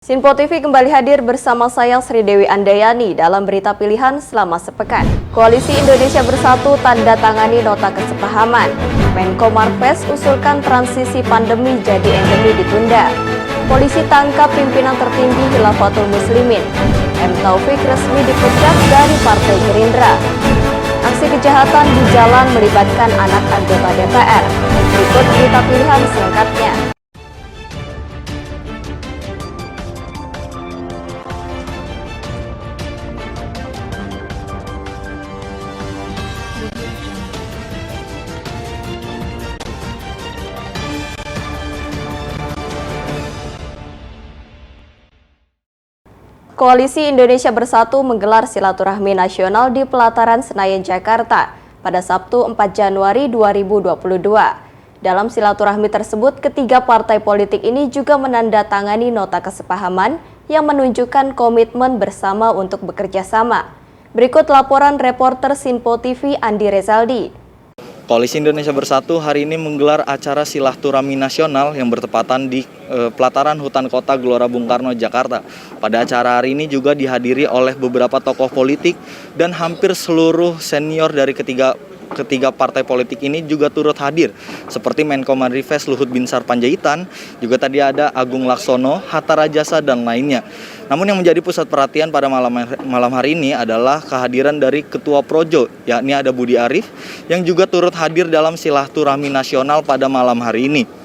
Sinpo TV kembali hadir bersama saya Sri Dewi Andayani dalam berita pilihan selama sepekan. Koalisi Indonesia Bersatu tanda tangani nota kesepahaman. Menko Marves usulkan transisi pandemi jadi endemi ditunda. Polisi tangkap pimpinan tertinggi Khilafatul Muslimin. M. Taufik resmi dipecat dari Partai Gerindra. Aksi kejahatan di jalan melibatkan anak anggota DPR. Berikut berita pilihan selengkapnya. Koalisi Indonesia Bersatu menggelar silaturahmi nasional di pelataran Senayan, Jakarta pada Sabtu 4 Januari 2022. Dalam silaturahmi tersebut, ketiga partai politik ini juga menandatangani nota kesepahaman yang menunjukkan komitmen bersama untuk bekerja sama. Berikut laporan reporter Sinpo TV Andi Rezaldi. Koalisi Indonesia Bersatu hari ini menggelar acara silaturahmi nasional yang bertepatan di pelataran Hutan Kota Gelora Bung Karno, Jakarta. Pada acara hari ini juga dihadiri oleh beberapa tokoh politik dan hampir seluruh senior dari ketiga partai politik ini juga turut hadir, seperti Menko Marves Luhut Binsar Panjaitan, juga tadi ada Agung Laksono, Hatta Rajasa, dan lainnya. Namun yang menjadi pusat perhatian pada malam hari ini adalah kehadiran dari Ketua Projo, yakni ada Budi Arief, yang juga turut hadir dalam silaturahmi nasional pada malam hari ini.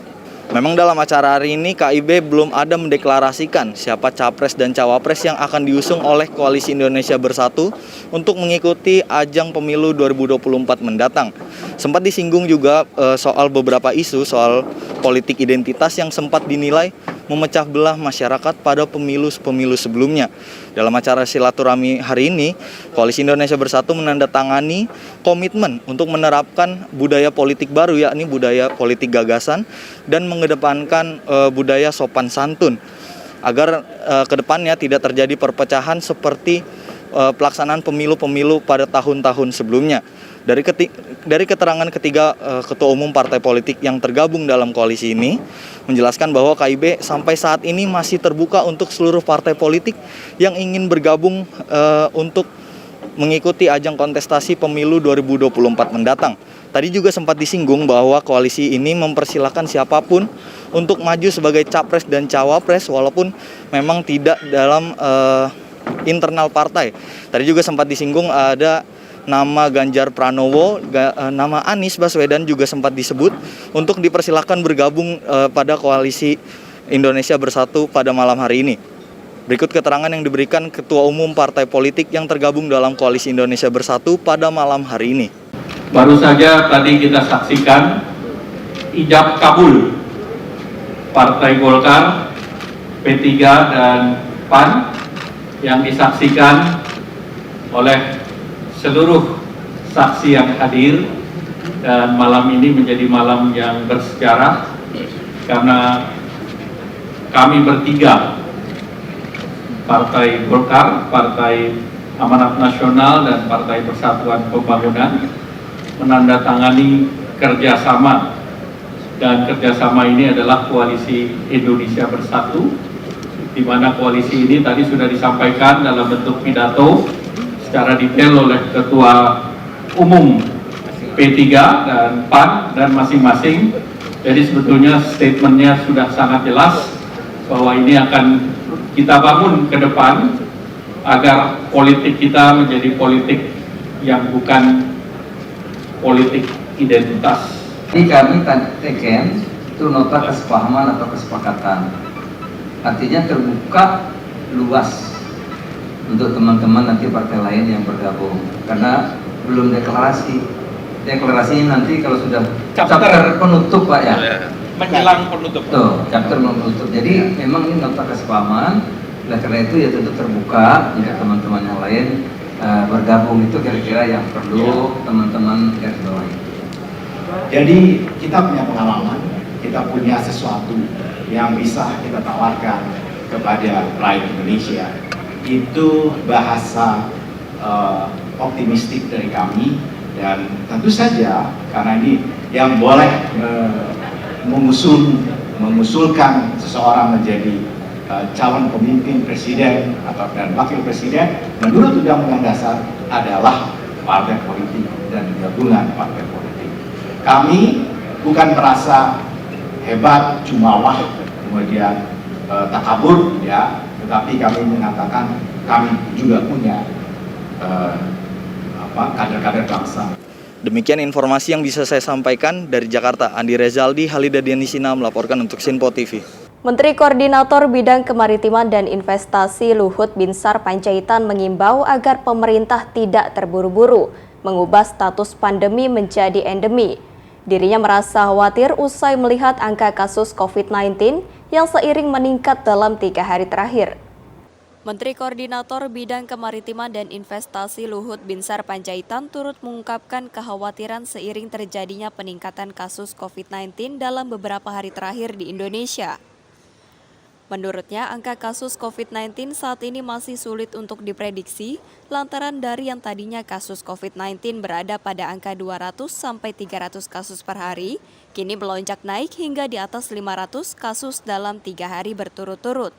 Memang dalam acara hari ini KIB belum ada mendeklarasikan siapa capres dan cawapres yang akan diusung oleh Koalisi Indonesia Bersatu untuk mengikuti ajang pemilu 2024 mendatang. Sempat disinggung juga soal beberapa isu soal politik identitas yang sempat dinilai memecah belah masyarakat pada pemilu sebelumnya. Dalam acara silaturahmi hari ini, Koalisi Indonesia Bersatu menandatangani komitmen untuk menerapkan budaya politik baru, yakni budaya politik gagasan, dan mengedepankan budaya sopan santun agar kedepannya tidak terjadi perpecahan seperti pelaksanaan pemilu-pemilu pada tahun-tahun sebelumnya. Dari keterangan ketiga ketua umum partai politik yang tergabung dalam koalisi ini menjelaskan bahwa KIB sampai saat ini masih terbuka untuk seluruh partai politik yang ingin bergabung untuk mengikuti ajang kontestasi pemilu 2024 mendatang. Tadi juga sempat disinggung bahwa koalisi ini mempersilahkan siapapun untuk maju sebagai capres dan cawapres walaupun memang tidak dalam internal partai. Tadi juga sempat disinggung ada nama Ganjar Pranowo, nama Anies Baswedan juga sempat disebut untuk dipersilahkan bergabung pada Koalisi Indonesia Bersatu pada malam hari ini. Berikut keterangan yang diberikan Ketua Umum Partai Politik yang tergabung dalam Koalisi Indonesia Bersatu pada malam hari ini. Baru saja tadi kita saksikan ijab kabul Partai Golkar, P3 dan PAN yang disaksikan oleh seluruh saksi yang hadir, dan malam ini menjadi malam yang bersejarah karena kami bertiga, Partai Golkar, Partai Amanat Nasional, dan Partai Persatuan Pembangunan menandatangani kerjasama, dan kerjasama ini adalah Koalisi Indonesia Bersatu, di mana koalisi ini tadi sudah disampaikan dalam bentuk pidato secara detail oleh Ketua Umum P3 dan PAN dan masing-masing. Jadi sebetulnya statementnya sudah sangat jelas bahwa ini akan kita bangun ke depan agar politik kita menjadi politik yang bukan politik identitas. Jadi kami teken itu nota kesepahaman atau kesepakatan. Artinya terbuka luas untuk teman-teman nanti partai lain yang bergabung, karena belum deklarasi. Deklarasinya nanti kalau sudah chapter penutup, Pak, ya, menjelang penutup. Tuh, chapter penutup. Jadi memang ini nota kesepahaman. Oleh karena itu ya tentu terbuka untuk teman-teman yang lain bergabung. Itu kira-kira yang perlu teman-teman garis bawahi. Jadi kita punya pengalaman, kita punya sesuatu yang bisa kita tawarkan kepada rakyat Indonesia. Itu bahasa optimistik dari kami, dan tentu saja karena ini yang boleh mengusulkan seseorang menjadi calon pemimpin presiden atau dan wakil presiden menurut Undang-Undang Dasar adalah partai politik dan gabungan partai politik. Kami bukan merasa hebat, jumawa, kemudian takabur, ya, tetapi kami mengatakan kami juga punya kader-kader bangsa. Demikian informasi yang bisa saya sampaikan dari Jakarta. Andi Rezaldi, Halida Dianisina melaporkan untuk Sinpo TV. Menteri Koordinator Bidang Kemaritiman dan Investasi Luhut Binsar Panjaitan mengimbau agar pemerintah tidak terburu-buru mengubah status pandemi menjadi endemi. Dirinya merasa khawatir usai melihat angka kasus COVID-19 yang seiring meningkat dalam 3 hari terakhir. Menteri Koordinator Bidang Kemaritiman dan Investasi Luhut Binsar Panjaitan turut mengungkapkan kekhawatiran seiring terjadinya peningkatan kasus COVID-19 dalam beberapa hari terakhir di Indonesia. Menurutnya, angka kasus COVID-19 saat ini masih sulit untuk diprediksi lantaran dari yang tadinya kasus COVID-19 berada pada angka 200 sampai 300 kasus per hari, kini melonjak naik hingga di atas 500 kasus dalam 3 hari berturut-turut.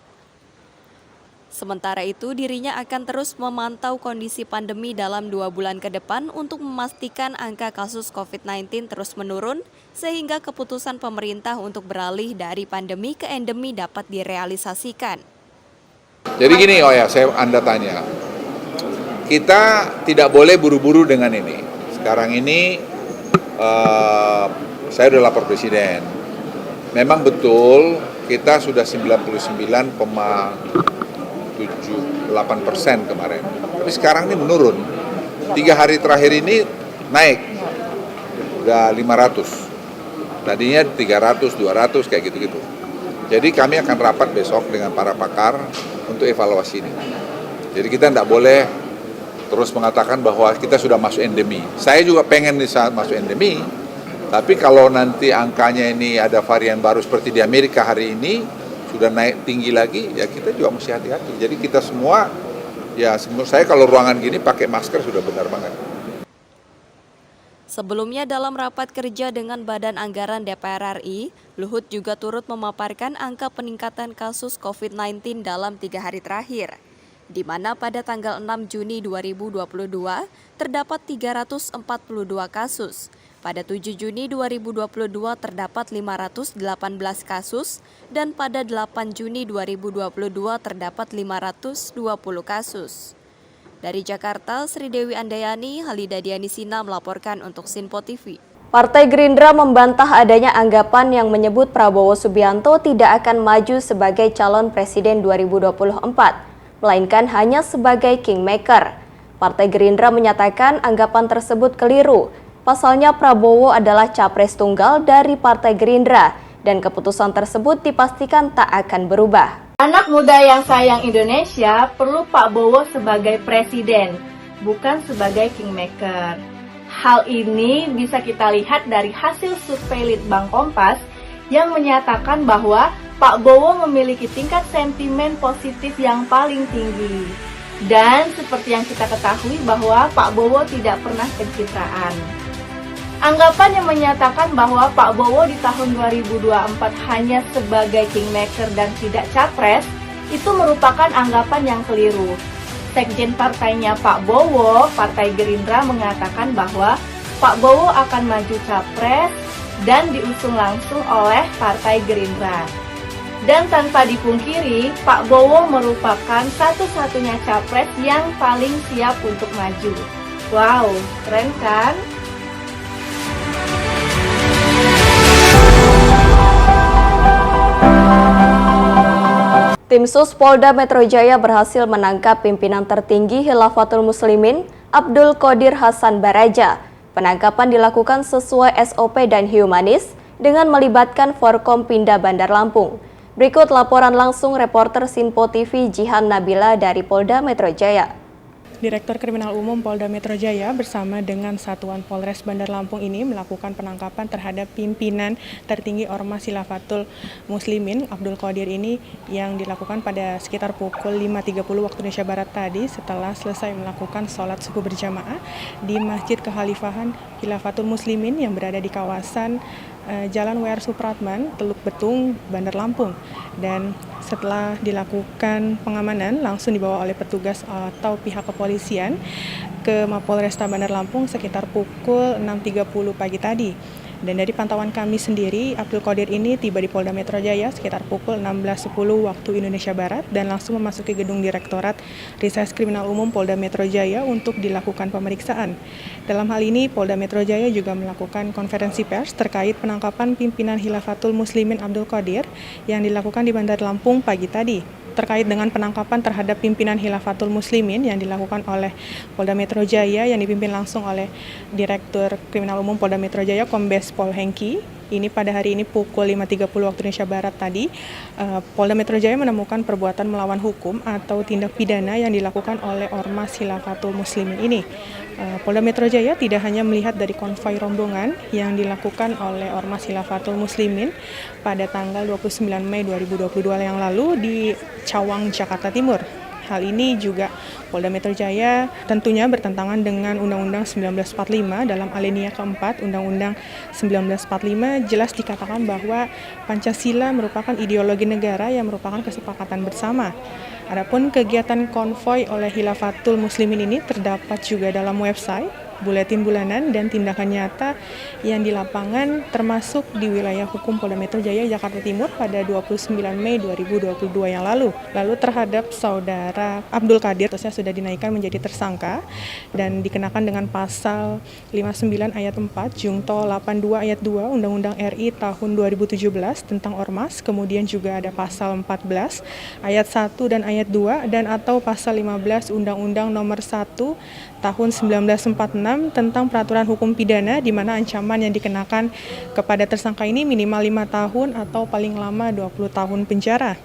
Sementara itu, dirinya akan terus memantau kondisi pandemi dalam 2 bulan ke depan untuk memastikan angka kasus COVID-19 terus menurun, sehingga keputusan pemerintah untuk beralih dari pandemi ke endemi dapat direalisasikan. Jadi gini, Anda tanya, kita tidak boleh buru-buru dengan ini. Sekarang ini, saya sudah lapor Presiden. Memang betul, kita sudah 98% kemarin. Tapi sekarang ini menurun. 3 hari terakhir ini naik. Udah 500. Tadinya 300, 200 kayak gitu-gitu. Jadi kami akan rapat besok dengan para pakar untuk evaluasi ini. Jadi kita tidak boleh terus mengatakan bahwa kita sudah masuk endemi. Saya juga pengen di saat masuk endemi. Tapi kalau nanti angkanya ini ada varian baru seperti di Amerika hari ini, sudah naik tinggi lagi, ya kita juga mesti hati-hati. Jadi kita semua, ya menurut saya kalau ruangan gini pakai masker sudah benar banget. Sebelumnya dalam rapat kerja dengan Badan Anggaran DPR RI, Luhut juga turut memaparkan angka peningkatan kasus COVID-19 dalam 3 hari terakhir, di mana pada tanggal 6 Juni 2022 terdapat 342 kasus. Pada 7 Juni 2022 terdapat 518 kasus dan pada 8 Juni 2022 terdapat 520 kasus. Dari Jakarta, Sri Dewi Andayani, Halida Dianisina melaporkan untuk Sinpo TV. Partai Gerindra membantah adanya anggapan yang menyebut Prabowo Subianto tidak akan maju sebagai calon presiden 2024, melainkan hanya sebagai kingmaker. Partai Gerindra menyatakan anggapan tersebut keliru. Pasalnya Prabowo adalah capres tunggal dari Partai Gerindra dan keputusan tersebut dipastikan tak akan berubah. Anak muda yang sayang Indonesia perlu Pak Bowo sebagai presiden, bukan sebagai kingmaker. Hal ini bisa kita lihat dari hasil survei Litbang Kompas yang menyatakan bahwa Pak Bowo memiliki tingkat sentimen positif yang paling tinggi. Dan seperti yang kita ketahui bahwa Pak Bowo tidak pernah pencitraan. Anggapan yang menyatakan bahwa Pak Bowo di tahun 2024 hanya sebagai kingmaker dan tidak capres, itu merupakan anggapan yang keliru. Sekjen partainya Pak Bowo, Partai Gerindra mengatakan bahwa Pak Bowo akan maju capres dan diusung langsung oleh Partai Gerindra. Dan tanpa dipungkiri, Pak Bowo merupakan satu-satunya capres yang paling siap untuk maju. Wow, keren kan? Tim Sus Polda Metro Jaya berhasil menangkap pimpinan tertinggi Khilafatul Muslimin, Abdul Qadir Hasan Baraja. Penangkapan dilakukan sesuai SOP dan humanis dengan melibatkan Forkompinda Bandar Lampung. Berikut laporan langsung reporter Sinpo TV Jihan Nabila dari Polda Metro Jaya. Direktur Kriminal Umum Polda Metro Jaya bersama dengan Satuan Polres Bandar Lampung ini melakukan penangkapan terhadap pimpinan tertinggi Ormas Khilafatul Muslimin Abdul Qadir ini yang dilakukan pada sekitar pukul 5.30 waktu Indonesia Barat tadi setelah selesai melakukan sholat subuh berjamaah di Masjid Kekhalifahan Khilafatul Muslimin yang berada di kawasan Jalan W.R. Supratman, Teluk Betung, Bandar Lampung. Dan setelah dilakukan pengamanan langsung dibawa oleh petugas atau pihak kepolisian ke Mapolresta Bandar Lampung sekitar pukul 6.30 pagi tadi. Dan dari pantauan kami sendiri, Abdul Qadir ini tiba di Polda Metro Jaya sekitar pukul 16.10 waktu Indonesia Barat dan langsung memasuki gedung Direktorat Reserse Kriminal Umum Polda Metro Jaya untuk dilakukan pemeriksaan. Dalam hal ini, Polda Metro Jaya juga melakukan konferensi pers terkait penangkapan pimpinan Khilafatul Muslimin Abdul Qadir yang dilakukan di Bandar Lampung pagi tadi. Terkait dengan penangkapan terhadap pimpinan Khilafatul Muslimin yang dilakukan oleh Polda Metro Jaya yang dipimpin langsung oleh Direktur Kriminal Umum Polda Metro Jaya Kombes Pol Hengki. Ini pada hari ini pukul 5.30 waktu Indonesia Barat tadi, Polda Metro Jaya menemukan perbuatan melawan hukum atau tindak pidana yang dilakukan oleh Ormas Khilafatul Muslimin ini. Polda Metro Jaya tidak hanya melihat dari konvoi rombongan yang dilakukan oleh Ormas Khilafatul Muslimin pada tanggal 29 Mei 2022 yang lalu di Cawang, Jakarta Timur. Hal ini juga Polda Metro Jaya tentunya bertentangan dengan Undang-Undang 1945 dalam alinea keempat Undang-Undang 1945 jelas dikatakan bahwa Pancasila merupakan ideologi negara yang merupakan kesepakatan bersama. Adapun kegiatan konvoi oleh Khilafatul Muslimin ini terdapat juga dalam website, buletin bulanan, dan tindakan nyata yang di lapangan termasuk di wilayah hukum Polda Metro Jaya Jakarta Timur pada 29 Mei 2022 yang lalu. Lalu terhadap saudara Abdul Qadir sudah dinaikkan menjadi tersangka dan dikenakan dengan pasal 59 ayat 4 Jungto 82 ayat 2 Undang-Undang RI tahun 2017 tentang Ormas, kemudian juga ada pasal 14 ayat 1 dan ayat 2 dan atau pasal 15 Undang-Undang nomor 1 tahun 1946 tentang peraturan hukum pidana di mana ancaman yang dikenakan kepada tersangka ini minimal 5 tahun atau paling lama 20 tahun penjara.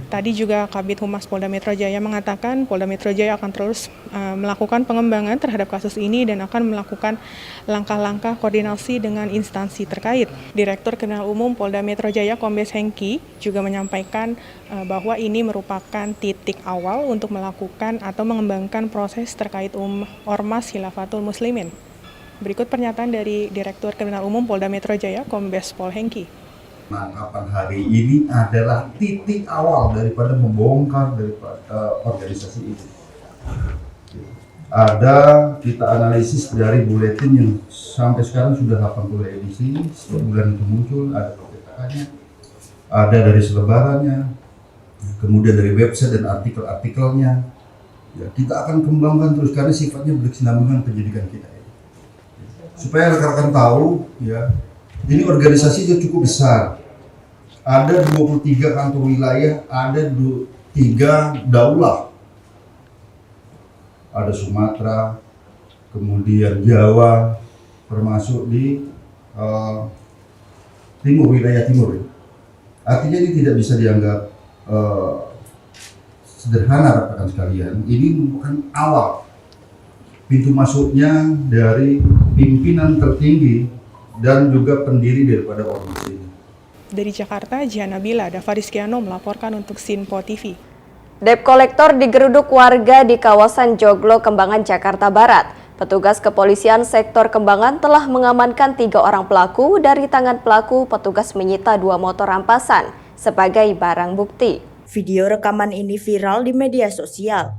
Tadi juga Kabid Humas Polda Metro Jaya mengatakan Polda Metro Jaya akan terus melakukan pengembangan terhadap kasus ini dan akan melakukan langkah-langkah koordinasi dengan instansi terkait. Direktur Kriminal Umum Polda Metro Jaya Kombes Hengki juga menyampaikan bahwa ini merupakan titik awal untuk melakukan atau mengembangkan proses terkait Ormas Khilafatul Muslimin. Berikut pernyataan dari Direktur Kriminal Umum Polda Metro Jaya Kombes Pol Hengki. Penangkapan hari ini adalah titik awal daripada membongkar daripada organisasi itu. Kita analisis dari buletin yang sampai sekarang sudah 80 edisi, setiap bulan itu muncul, ada petakannya, ada dari selebarannya, kemudian dari website dan artikel-artikelnya. Ya, kita akan kembangkan terus karena sifatnya berkesinambungan penyidikan kita. Supaya rekan-rekan tahu, ya, ini organisasi itu cukup besar. Ada 23 kantor wilayah, ada 3 daulah. Ada Sumatera, kemudian Jawa, termasuk di timur, wilayah timur. Artinya ini tidak bisa dianggap sederhana rekan sekalian. Ini bukan awal. Pintu masuknya dari pimpinan tertinggi dan juga pendiri daripada ormas ini. Dari Jakarta, Jihan Nabila, Dava Rizkiano melaporkan untuk Sinpo TV. Debt kolektor digeruduk warga di kawasan Joglo, Kembangan, Jakarta Barat. Petugas kepolisian sektor Kembangan telah mengamankan 3 orang pelaku. Dari tangan pelaku, petugas menyita 2 motor rampasan sebagai barang bukti. Video rekaman ini viral di media sosial.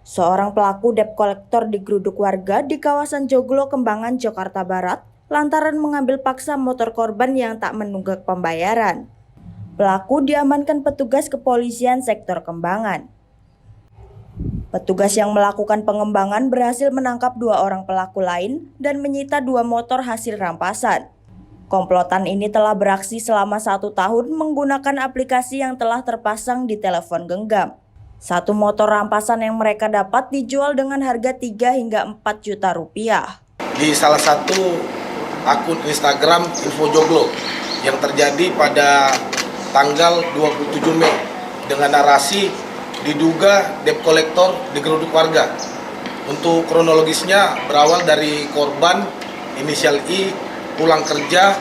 Seorang pelaku debt kolektor digeruduk warga di kawasan Joglo, Kembangan, Jakarta Barat lantaran mengambil paksa motor korban yang tak menunggak pembayaran. Pelaku diamankan petugas kepolisian sektor Kembangan. Petugas yang melakukan pengembangan berhasil menangkap 2 orang pelaku lain dan menyita 2 motor hasil rampasan. Komplotan ini telah beraksi selama 1 tahun menggunakan aplikasi yang telah terpasang di telepon genggam. 1 motor rampasan yang mereka dapat dijual dengan harga 3 hingga 4 juta rupiah. Di salah satu akun Instagram Info Joglo yang terjadi pada tanggal 27 Mei dengan narasi diduga debt kolektor digeruduk warga. Untuk kronologisnya berawal dari korban inisial I pulang kerja,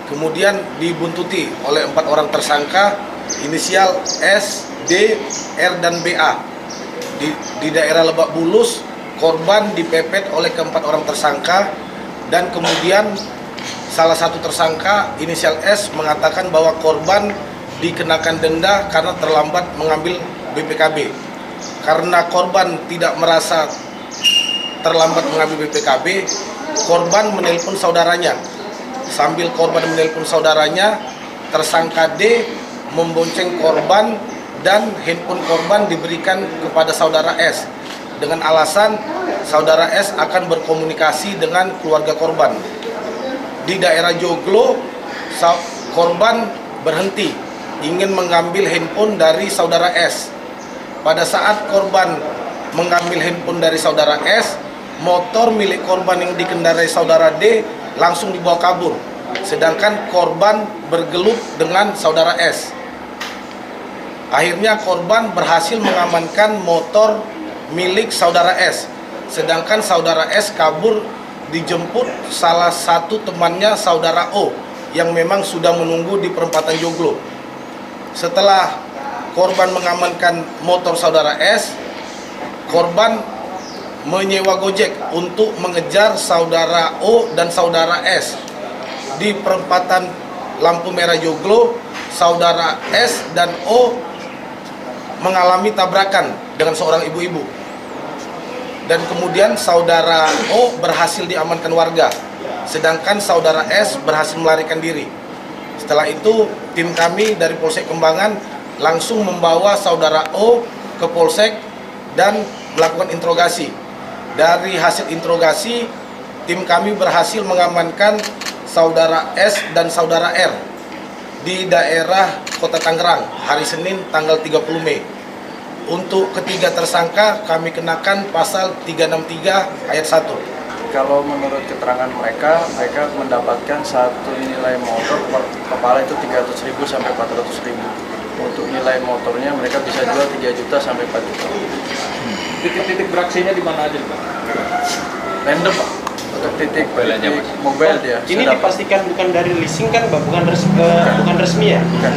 kemudian dibuntuti oleh 4 orang tersangka inisial S, D, R, dan BA. Di daerah Lebak Bulus, korban dipepet oleh ke-4 orang tersangka dan kemudian salah satu tersangka inisial S mengatakan bahwa korban dikenakan denda karena terlambat mengambil BPKB. Karena korban tidak merasa terlambat mengambil BPKB, korban menelpon saudaranya. Sambil korban menelpon saudaranya, tersangka D membonceng korban dan handphone korban diberikan kepada saudara S dengan alasan saudara S akan berkomunikasi dengan keluarga korban. Di daerah Joglo, korban berhenti ingin mengambil handphone dari saudara S. Pada saat korban mengambil handphone dari saudara S, motor milik korban yang dikendarai saudara D langsung dibawa kabur, sedangkan korban bergelut dengan saudara S. Akhirnya korban berhasil mengamankan motor milik saudara S, sedangkan saudara S kabur dijemput salah satu temannya saudara O yang memang sudah menunggu di perempatan Joglo. Setelah korban mengamankan motor saudara S, korban menyewa Gojek untuk mengejar saudara O dan saudara S. Di perempatan lampu merah Joglo, saudara S dan O mengalami tabrakan dengan seorang ibu-ibu. Dan kemudian saudara O berhasil diamankan warga, sedangkan saudara S berhasil melarikan diri. Setelah itu, tim kami dari Polsek Kembangan langsung membawa saudara O ke Polsek dan melakukan interogasi. Dari hasil interogasi, tim kami berhasil mengamankan saudara S dan saudara R di daerah Kota Tangerang hari Senin tanggal 30 Mei. Untuk ketiga tersangka kami kenakan pasal 363 ayat 1. Kalau menurut keterangan mereka mendapatkan satu nilai motor per kepala itu 300.000 sampai 400.000. Untuk nilai motornya mereka bisa jual 3 juta sampai 4 juta. Titik-titik beraksinya di mana aja, Pak? Random, Pak. Untuk titik mobile dia. Ini dipastikan bukan dari leasing kan, Pak? Bukan resmi ya? Bukan.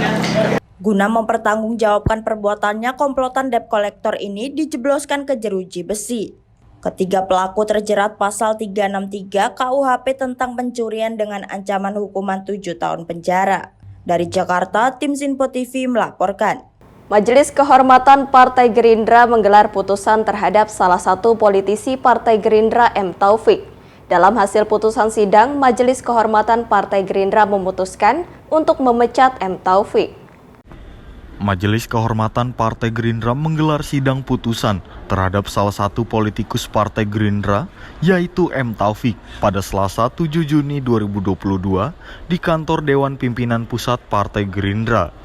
Guna mempertanggungjawabkan perbuatannya, komplotan debt collector ini dijebloskan ke jeruji besi. Ketiga pelaku terjerat pasal 363 KUHP tentang pencurian dengan ancaman hukuman 7 tahun penjara. Dari Jakarta, tim Sinpo TV melaporkan. Majelis Kehormatan Partai Gerindra menggelar putusan terhadap salah satu politisi Partai Gerindra M. Taufik. Dalam hasil putusan sidang, Majelis Kehormatan Partai Gerindra memutuskan untuk memecat M. Taufik. Majelis Kehormatan Partai Gerindra menggelar sidang putusan terhadap salah satu politikus Partai Gerindra, yaitu M. Taufik, pada Selasa 7 Juni 2022 di kantor Dewan Pimpinan Pusat Partai Gerindra.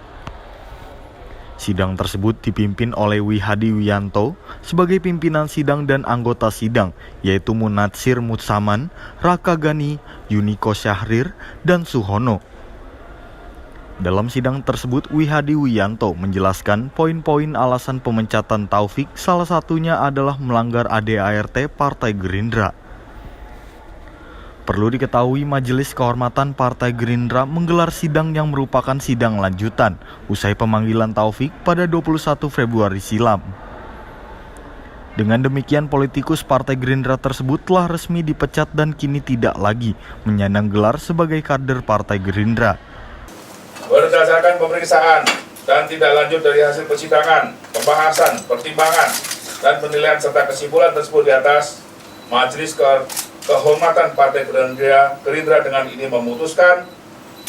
Sidang tersebut dipimpin oleh Wihadi Wiyanto sebagai pimpinan sidang dan anggota sidang, yaitu Munatsir Mutsaman, Raka Gani, Yuniko Syahrir, dan Suhono. Dalam sidang tersebut, Wihadi Wiyanto menjelaskan poin-poin alasan pemecatan Taufik, salah satunya adalah melanggar ADART Partai Gerindra. Perlu diketahui, Majelis Kehormatan Partai Gerindra menggelar sidang yang merupakan sidang lanjutan usai pemanggilan Taufik pada 21 Februari silam. Dengan demikian, politikus Partai Gerindra tersebut telah resmi dipecat dan kini tidak lagi menyandang gelar sebagai kader Partai Gerindra. Berdasarkan pemeriksaan dan tindak lanjut dari hasil persidangan, pembahasan, pertimbangan, dan penilaian serta kesimpulan tersebut di atas, Majelis Kehormatan Partai Gerindra dengan ini memutuskan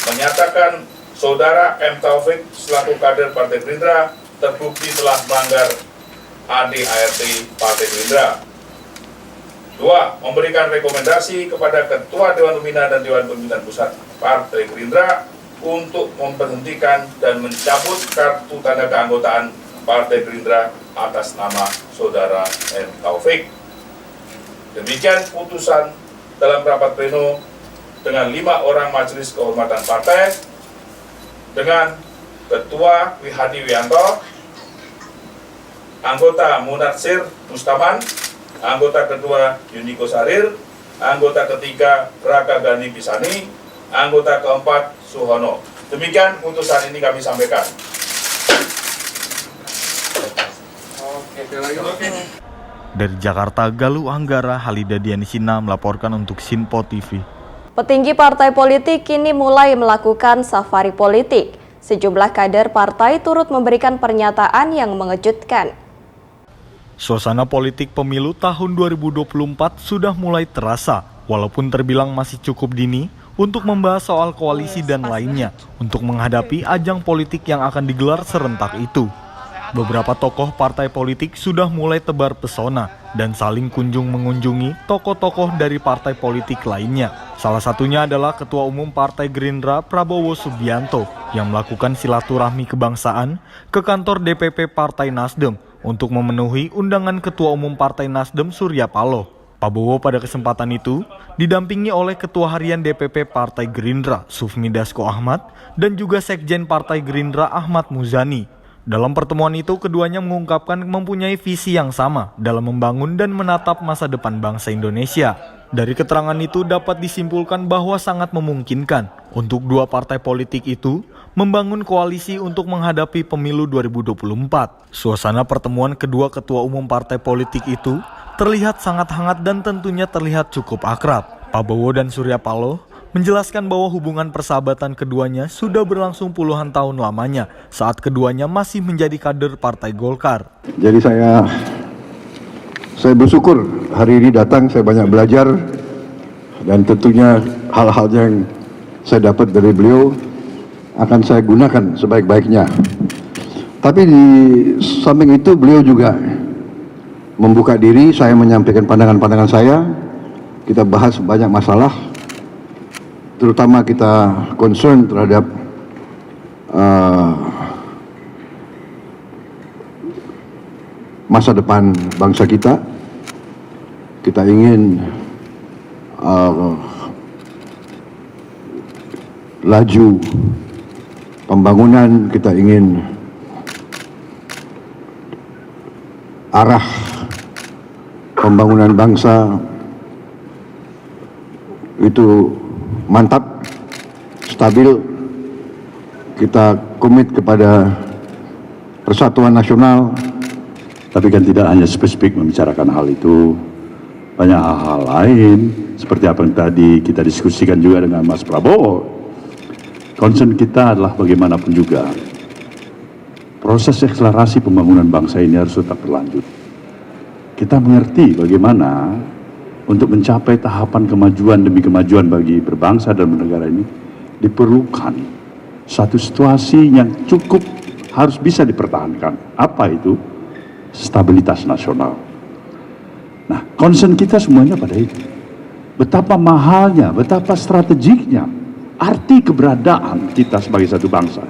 menyatakan Saudara M. Taufik selaku kader Partai Gerindra terbukti telah melanggar ADART Partai Gerindra. 2. Memberikan rekomendasi kepada Ketua Dewan Pembina dan Dewan Pimpinan Pusat Partai Gerindra untuk memberhentikan dan mencabut kartu tanda keanggotaan Partai Gerindra atas nama Saudara M. Taufik. Demikian putusan dalam rapat pleno dengan 5 orang Majelis Kehormatan Partai, dengan Ketua Wihadi Wiyanto, anggota Munatsir Mustaman, anggota kedua Yuniko Syahrir, anggota ketiga Raka Gani Pisani, anggota keempat Suhono. Demikian putusan ini kami sampaikan. Dari Jakarta, Galuh Anggara, Halida Dianisina melaporkan untuk Sinpo TV. Petinggi partai politik kini mulai melakukan safari politik. Sejumlah kader partai turut memberikan pernyataan yang mengejutkan. Suasana politik pemilu tahun 2024 sudah mulai terasa, walaupun terbilang masih cukup dini untuk membahas soal koalisi dan lainnya untuk menghadapi ajang politik yang akan digelar serentak itu. Beberapa tokoh partai politik sudah mulai tebar pesona dan saling kunjung mengunjungi tokoh-tokoh dari partai politik lainnya. Salah satunya adalah Ketua Umum Partai Gerindra Prabowo Subianto yang melakukan silaturahmi kebangsaan ke kantor DPP Partai Nasdem untuk memenuhi undangan Ketua Umum Partai Nasdem Surya Paloh. Prabowo pada kesempatan itu didampingi oleh Ketua Harian DPP Partai Gerindra Sufmi Dasko Ahmad dan juga Sekjen Partai Gerindra Ahmad Muzani. Dalam pertemuan itu, keduanya mengungkapkan mempunyai visi yang sama dalam membangun dan menatap masa depan bangsa Indonesia. Dari keterangan itu dapat disimpulkan bahwa sangat memungkinkan untuk dua partai politik itu membangun koalisi untuk menghadapi pemilu 2024. Suasana pertemuan kedua ketua umum partai politik itu terlihat sangat hangat dan tentunya terlihat cukup akrab. Prabowo dan Surya Paloh menjelaskan bahwa hubungan persahabatan keduanya sudah berlangsung puluhan tahun lamanya saat keduanya masih menjadi kader Partai Golkar. Jadi saya bersyukur hari ini datang, saya banyak belajar dan tentunya hal-hal yang saya dapat dari beliau akan saya gunakan sebaik-baiknya. Tapi di samping itu beliau juga membuka diri, saya menyampaikan pandangan-pandangan saya, kita bahas banyak masalah, terutama kita concern terhadap masa depan bangsa kita. Kita ingin laju pembangunan, kita ingin arah pembangunan bangsa itu mantap, stabil. Kita komit kepada persatuan nasional. Tapi kan tidak hanya spesifik membicarakan hal itu, banyak hal-hal lain seperti apa yang tadi kita diskusikan juga dengan Mas Prabowo. Concern kita adalah bagaimanapun juga proses akselerasi pembangunan bangsa ini harus tetap berlanjut. Kita mengerti bagaimana untuk mencapai tahapan kemajuan demi kemajuan bagi berbangsa dan bernegara ini diperlukan satu situasi yang cukup harus bisa dipertahankan. Apa itu? Stabilitas nasional. Nah, concern kita semuanya pada itu. Betapa mahalnya, betapa strategiknya arti keberadaan kita sebagai satu bangsa.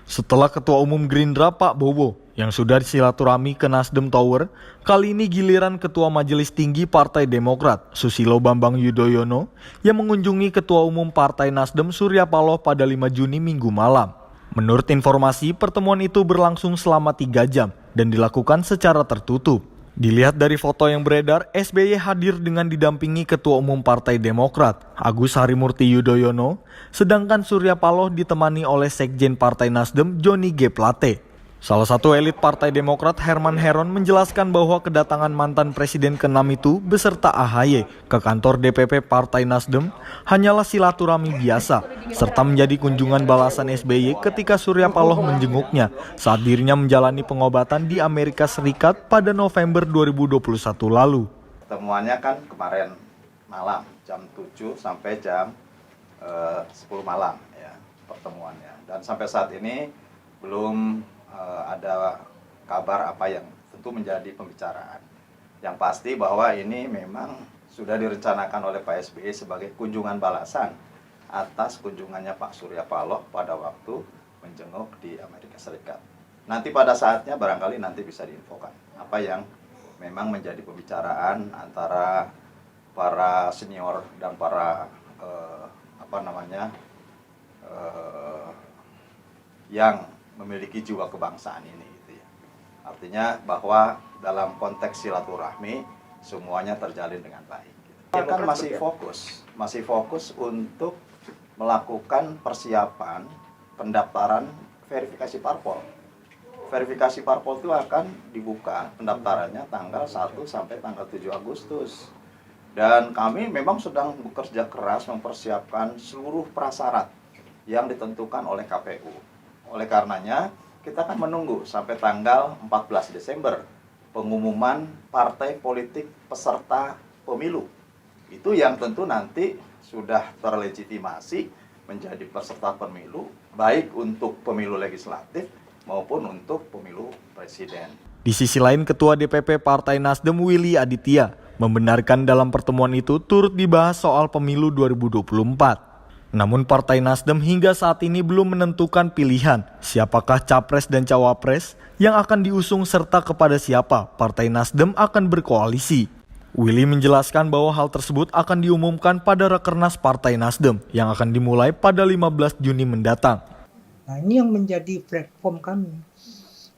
Setelah Ketua Umum Gerindra Pak Bowo yang sudah silaturahmi ke Nasdem Tower, kali ini giliran Ketua Majelis Tinggi Partai Demokrat Susilo Bambang Yudhoyono yang mengunjungi Ketua Umum Partai Nasdem Surya Paloh pada 5 Juni Minggu malam. Menurut informasi, pertemuan itu berlangsung selama 3 jam dan dilakukan secara tertutup. Dilihat dari foto yang beredar, SBY hadir dengan didampingi Ketua Umum Partai Demokrat Agus Harimurti Yudhoyono, sedangkan Surya Paloh ditemani oleh Sekjen Partai Nasdem Joni G. Plate. Salah satu elit Partai Demokrat Herman Heron menjelaskan bahwa kedatangan mantan Presiden ke-6 itu beserta AHY ke kantor DPP Partai Nasdem hanyalah silaturahmi biasa, serta menjadi kunjungan balasan SBY ketika Surya Paloh menjenguknya saat dirinya menjalani pengobatan di Amerika Serikat pada November 2021 lalu. Pertemuannya kan kemarin malam, jam 7 sampai jam 10 malam ya pertemuannya. Dan sampai saat ini belum ada kabar apa yang tentu menjadi pembicaraan. Yang pasti bahwa ini memang sudah direncanakan oleh Pak SBY sebagai kunjungan balasan atas kunjungannya Pak Surya Paloh pada waktu menjenguk di Amerika Serikat. Nanti pada saatnya barangkali nanti bisa diinfokan apa yang memang menjadi pembicaraan antara para senior dan para yang memiliki jiwa kebangsaan ini gitu ya. Artinya bahwa dalam konteks silaturahmi semuanya terjalin dengan baik gitu. Kan masih fokus untuk melakukan persiapan pendaftaran verifikasi parpol. Verifikasi parpol itu akan dibuka pendaftarannya tanggal 1 sampai tanggal 7 Agustus. Dan kami memang sedang bekerja keras mempersiapkan seluruh prasyarat yang ditentukan oleh KPU. Oleh karenanya, kita akan menunggu sampai tanggal 14 Desember pengumuman partai politik peserta pemilu. Itu yang tentu nanti sudah terlegitimasi menjadi peserta pemilu, baik untuk pemilu legislatif maupun untuk pemilu presiden. Di sisi lain, Ketua DPP Partai Nasdem Willy Aditya membenarkan dalam pertemuan itu turut dibahas soal pemilu 2024. Namun Partai Nasdem hingga saat ini belum menentukan pilihan siapakah capres dan cawapres yang akan diusung serta kepada siapa Partai Nasdem akan berkoalisi. Willy menjelaskan bahwa hal tersebut akan diumumkan pada Rakernas Partai Nasdem yang akan dimulai pada 15 Juni mendatang. Nah, ini yang menjadi platform kami.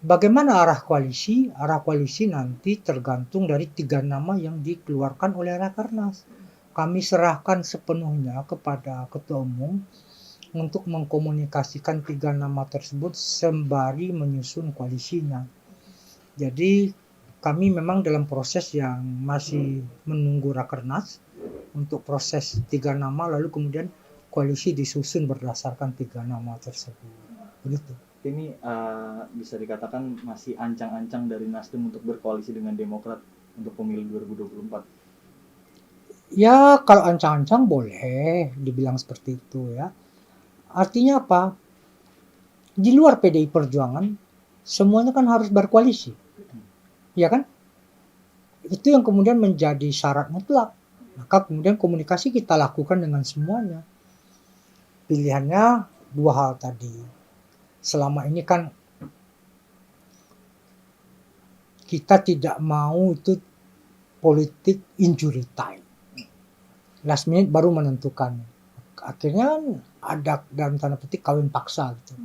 Bagaimana arah koalisi? Arah koalisi nanti tergantung dari 3 nama yang dikeluarkan oleh Rakernas. Kami serahkan sepenuhnya kepada Ketua Umum untuk mengkomunikasikan 3 nama tersebut sembari menyusun koalisinya. Jadi kami memang dalam proses yang masih menunggu Rakernas untuk proses 3 nama, lalu kemudian koalisi disusun berdasarkan 3 nama tersebut. Begitu. Ini bisa dikatakan masih ancang-ancang dari Nasdem untuk berkoalisi dengan Demokrat untuk pemilu 2024. Ya, kalau ancang-ancang boleh dibilang seperti itu ya. Artinya apa? Di luar PDI Perjuangan semuanya kan harus berkoalisi. Ya kan? Itu yang kemudian menjadi syarat mutlak. Maka kemudian komunikasi kita lakukan dengan semuanya. Pilihannya 2 hal tadi. Selama ini kan kita tidak mau itu politik injury time. Last minute baru menentukan. Akhirnya ada dalam tanda petik kawin paksa gitu.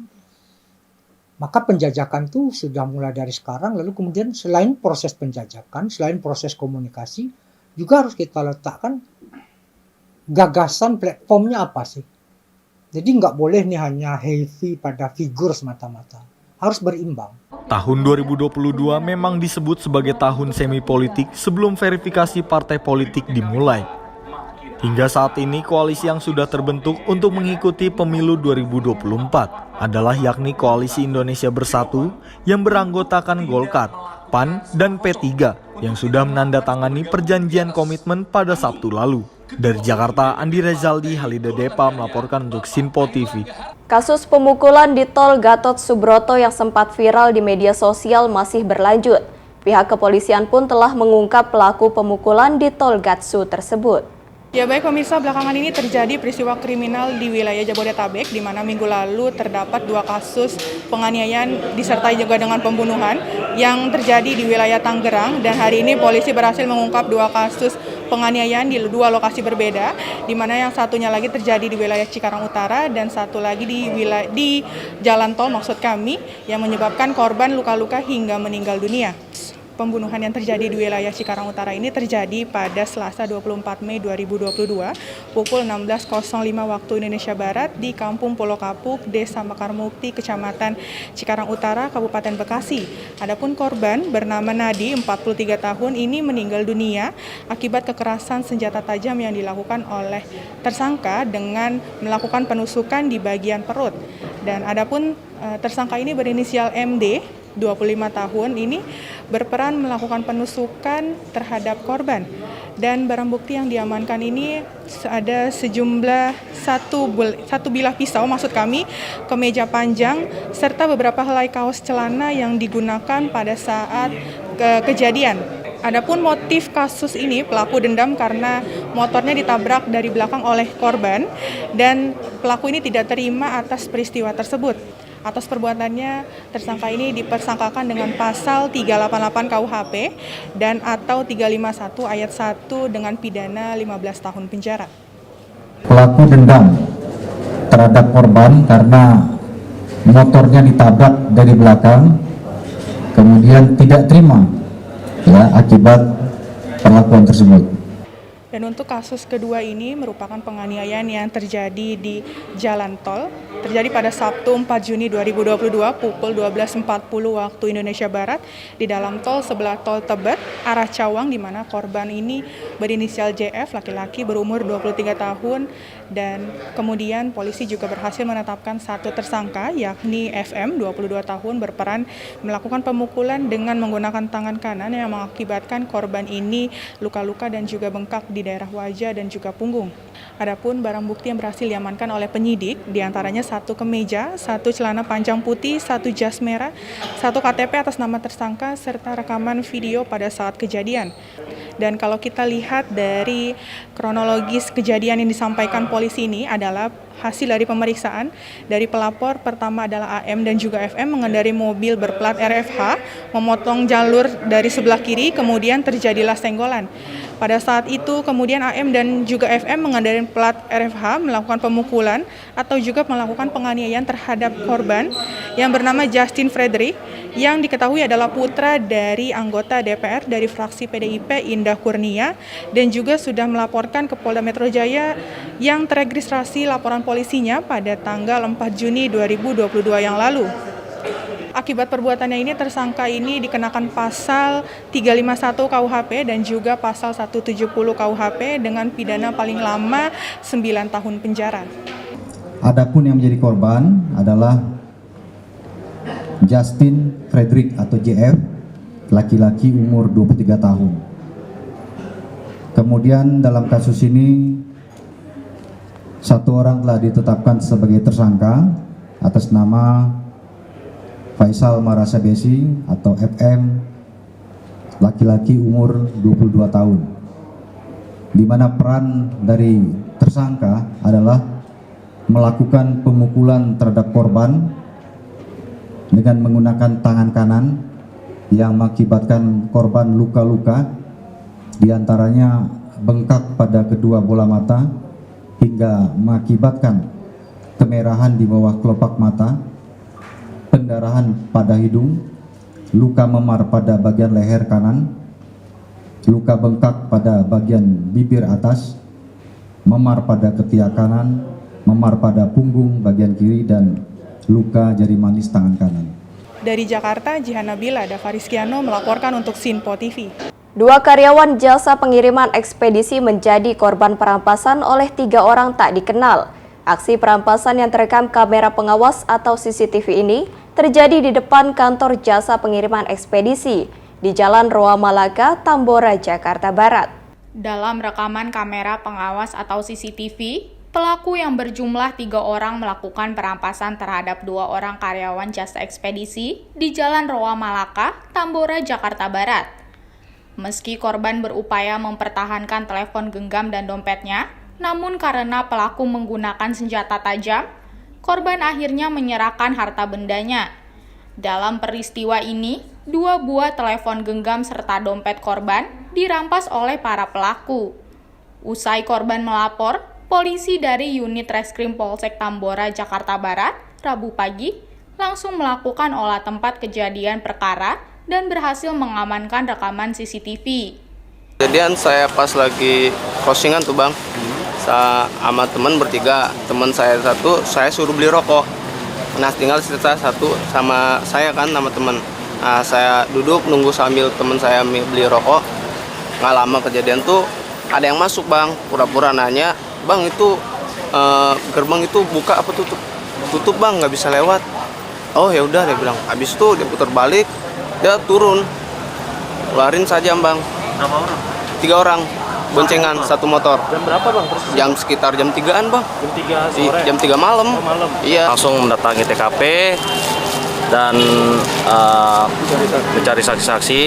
Maka penjajakan itu sudah mulai dari sekarang, lalu kemudian selain proses penjajakan, selain proses komunikasi, juga harus kita letakkan gagasan platformnya apa sih. Jadi nggak boleh nih hanya heavy pada figur semata-mata, harus berimbang. Tahun 2022 memang disebut sebagai tahun semi politik sebelum verifikasi partai politik dimulai. Hingga saat ini koalisi yang sudah terbentuk untuk mengikuti pemilu 2024 adalah yakni Koalisi Indonesia Bersatu yang beranggotakan Golkar, PAN, dan P3 yang sudah menandatangani perjanjian komitmen pada Sabtu lalu. Dari Jakarta, Andi Rezaldi, Halida Depa melaporkan untuk Sinpo TV. Kasus pemukulan di Tol Gatot Subroto yang sempat viral di media sosial masih berlanjut. Pihak kepolisian pun telah mengungkap pelaku pemukulan di Tol Gatsu tersebut. Ya baik pemirsa, belakangan ini terjadi peristiwa kriminal di wilayah Jabodetabek di mana minggu lalu terdapat 2 kasus penganiayaan disertai juga dengan pembunuhan yang terjadi di wilayah Tangerang, dan hari ini polisi berhasil mengungkap 2 kasus penganiayaan di 2 lokasi berbeda, di mana yang satunya lagi terjadi di wilayah Cikarang Utara dan satu lagi di jalan tol maksud kami, yang menyebabkan korban luka-luka hingga meninggal dunia. Pembunuhan yang terjadi di wilayah Cikarang Utara ini terjadi pada Selasa 24 Mei 2022 pukul 16.05 waktu Indonesia Barat di Kampung Pulau Kapuk, Desa Mekarmukti, Kecamatan Cikarang Utara, Kabupaten Bekasi. Adapun korban bernama Nadi, 43 tahun, ini meninggal dunia akibat kekerasan senjata tajam yang dilakukan oleh tersangka dengan melakukan penusukan di bagian perut. Dan adapun tersangka ini berinisial MD, 25 tahun, ini berperan melakukan penusukan terhadap korban, dan barang bukti yang diamankan ini ada sejumlah satu bilah pisau maksud kami, kemeja panjang, serta beberapa helai kaos celana yang digunakan pada saat kejadian. Adapun motif kasus ini, pelaku dendam karena motornya ditabrak dari belakang oleh korban, dan pelaku ini tidak terima atas peristiwa tersebut. Atas perbuatannya, tersangka ini dipersangkakan dengan pasal 388 KUHP dan atau 351 ayat 1 dengan pidana 15 tahun penjara. Pelaku dendam terhadap korban karena motornya ditabrak dari belakang, kemudian tidak terima ya akibat perlakuan tersebut. Dan untuk kasus kedua ini merupakan penganiayaan yang terjadi di jalan tol, terjadi pada Sabtu 4 Juni 2022 pukul 12.40 waktu Indonesia Barat di dalam tol sebelah tol Tebet arah Cawang, di mana korban ini berinisial JF, laki-laki berumur 23 tahun, dan kemudian polisi juga berhasil menetapkan satu tersangka yakni FM 22 tahun berperan melakukan pemukulan dengan menggunakan tangan kanan yang mengakibatkan korban ini luka-luka dan juga bengkak di daerah wajah dan juga punggung. Adapun barang bukti yang berhasil diamankan oleh penyidik diantaranya satu kemeja, satu celana panjang putih, satu jas merah, satu KTP atas nama tersangka serta rekaman video pada saat kejadian. Dan kalau kita lihat dari kronologis kejadian yang disampaikan polisi ini adalah hasil dari pemeriksaan dari pelapor pertama adalah AM dan juga FM mengendarai mobil berplat RFH memotong jalur dari sebelah kiri, kemudian terjadilah senggolan. Pada saat itu kemudian AM dan juga FM mengendarai plat RFH melakukan pemukulan atau juga melakukan penganiayaan terhadap korban yang bernama Justin Frederick yang diketahui adalah putra dari anggota DPR dari fraksi PDIP Indah Kurnia dan juga sudah melaporkan ke Polda Metro Jaya yang teregistrasi laporan polisinya pada tanggal 4 Juni 2022 yang lalu. Akibat perbuatannya ini, tersangka ini dikenakan pasal 351 KUHP dan juga pasal 170 KUHP dengan pidana paling lama 9 tahun penjara. Adapun yang menjadi korban adalah Justin Frederick atau JF, laki-laki umur 23 tahun. Kemudian dalam kasus ini satu orang telah ditetapkan sebagai tersangka atas nama Faisal Marasa Besi atau FM, laki-laki umur 22 tahun, di mana peran dari tersangka adalah melakukan pemukulan terhadap korban dengan menggunakan tangan kanan yang mengakibatkan korban luka-luka, diantaranya bengkak pada kedua bola mata hingga mengakibatkan kemerahan di bawah kelopak mata, pendarahan pada hidung, luka memar pada bagian leher kanan, luka bengkak pada bagian bibir atas, memar pada ketiak kanan, memar pada punggung bagian kiri, dan luka jari manis tangan kanan. Dari Jakarta, Jihan Nabila, Dava Rizkiano melaporkan untuk Sinpo TV. Dua karyawan jasa pengiriman ekspedisi menjadi korban perampasan oleh 3 orang tak dikenal. Aksi perampasan yang terekam kamera pengawas atau CCTV ini terjadi di depan kantor jasa pengiriman ekspedisi di Jalan Roa Malaka, Tambora, Jakarta Barat. Dalam rekaman kamera pengawas atau CCTV, pelaku yang berjumlah 3 orang melakukan perampasan terhadap 2 orang karyawan jasa ekspedisi di Jalan Roa Malaka, Tambora, Jakarta Barat. Meski korban berupaya mempertahankan telepon genggam dan dompetnya, namun karena pelaku menggunakan senjata tajam, korban akhirnya menyerahkan harta bendanya. Dalam peristiwa ini, 2 buah telepon genggam serta dompet korban dirampas oleh para pelaku. Usai korban melapor, polisi dari unit Reskrim Polsek Tambora, Jakarta Barat, Rabu pagi, langsung melakukan olah tempat kejadian perkara dan berhasil mengamankan rekaman CCTV. Kejadian saya pas lagi crossingan tuh bang, sama teman bertiga, teman saya satu, saya suruh beli rokok. Nah tinggal sisa satu sama saya kan sama teman. Nah saya duduk nunggu sambil teman saya beli rokok. Nggak lama kejadian tuh ada yang masuk bang, pura-pura nanya, bang itu gerbang itu buka apa tutup? Tutup bang, nggak bisa lewat. Oh ya udah dia bilang. Habis itu dia putar balik, dia turun, keluarin saja bang. Berapa orang? 3 orang, boncengan satu motor. Jam berapa bang? Jam sekitar jam 3-an bang. Jam 3 sore? Jam 3 malam. Oh, malam. Iya. Langsung mendatangi TKP dan mencari saksi-saksi.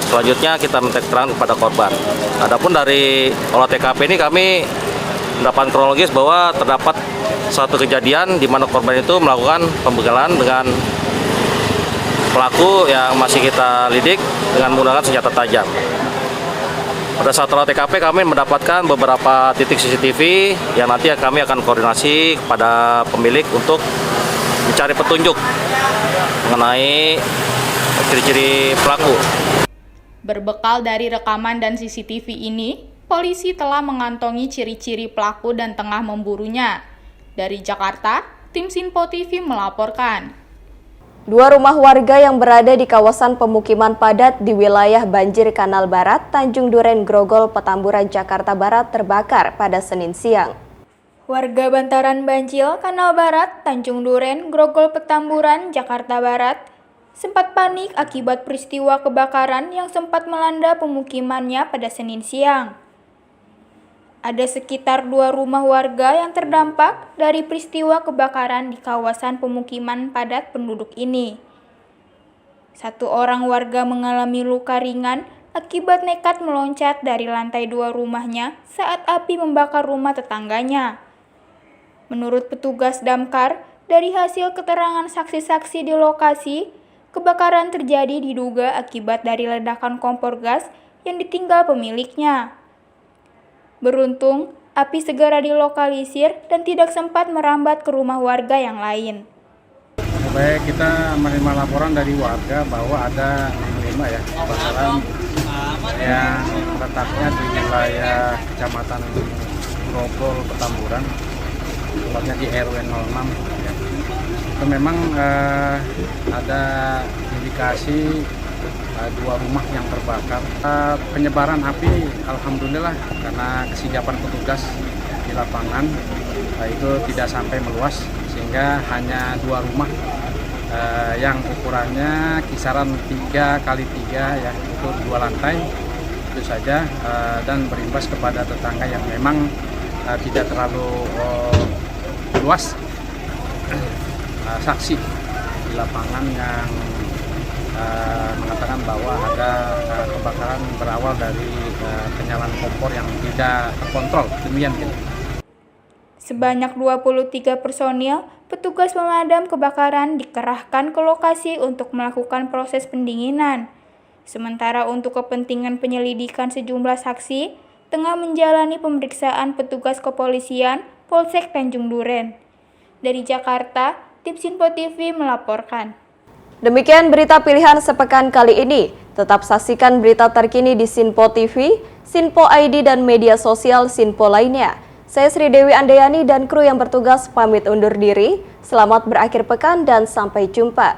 Selanjutnya kita minta keterangan kepada korban. Adapun dari olah TKP ini kami mendapatkan kronologis bahwa terdapat suatu kejadian di mana korban itu melakukan pembegalan dengan pelaku yang masih kita lidik dengan menggunakan senjata tajam. Pada saat olah TKP kami mendapatkan beberapa titik CCTV yang nanti kami akan koordinasi kepada pemilik untuk mencari petunjuk mengenai ciri-ciri pelaku. Berbekal dari rekaman dan CCTV ini, polisi telah mengantongi ciri-ciri pelaku dan tengah memburunya. Dari Jakarta, tim Sinpo TV melaporkan. Dua rumah warga yang berada di kawasan pemukiman padat di wilayah banjir Kanal Barat, Tanjung Duren, Grogol, Petamburan, Jakarta Barat terbakar pada Senin siang. Warga bantaran banjir Kanal Barat, Tanjung Duren, Grogol, Petamburan, Jakarta Barat sempat panik akibat peristiwa kebakaran yang sempat melanda pemukimannya pada Senin siang. Ada sekitar 2 rumah warga yang terdampak dari peristiwa kebakaran di kawasan pemukiman padat penduduk ini. 1 orang warga mengalami luka ringan akibat nekat meloncat dari lantai 2 rumahnya saat api membakar rumah tetangganya. Menurut petugas damkar, dari hasil keterangan saksi-saksi di lokasi, kebakaran terjadi diduga akibat dari ledakan kompor gas yang ditinggal pemiliknya. Beruntung, api segera dilokalisir dan tidak sempat merambat ke rumah warga yang lain. Baik, kita menerima laporan dari warga bahwa ada 65 ya kebakaran yang letaknya di wilayah Kecamatan Grogol, Petamburan, tepatnya di RW 06. Ya. Itu memang ada indikasi 2 rumah yang terbakar. Penyebaran api alhamdulillah karena kesigapan petugas di lapangan itu tidak sampai meluas sehingga hanya 2 rumah yang ukurannya kisaran 3x3 ya, itu 2 lantai itu saja, dan berimbas kepada tetangga yang memang tidak terlalu luas. Saksi di lapangan yang mengatakan bahwa ada kebakaran berawal dari penyalaan kompor yang tidak terkontrol. Demikian. Sebanyak 23 personil petugas pemadam kebakaran dikerahkan ke lokasi untuk melakukan proses pendinginan. Sementara untuk kepentingan penyelidikan sejumlah saksi tengah menjalani pemeriksaan petugas kepolisian Polsek Tanjung Duren. Dari Jakarta, Tim Sinpo TV melaporkan. Demikian berita pilihan sepekan kali ini. Tetap saksikan berita terkini di Sinpo TV, Sinpo ID dan media sosial Sinpo lainnya. Saya Sri Dewi Andayani dan kru yang bertugas pamit undur diri. Selamat berakhir pekan dan sampai jumpa.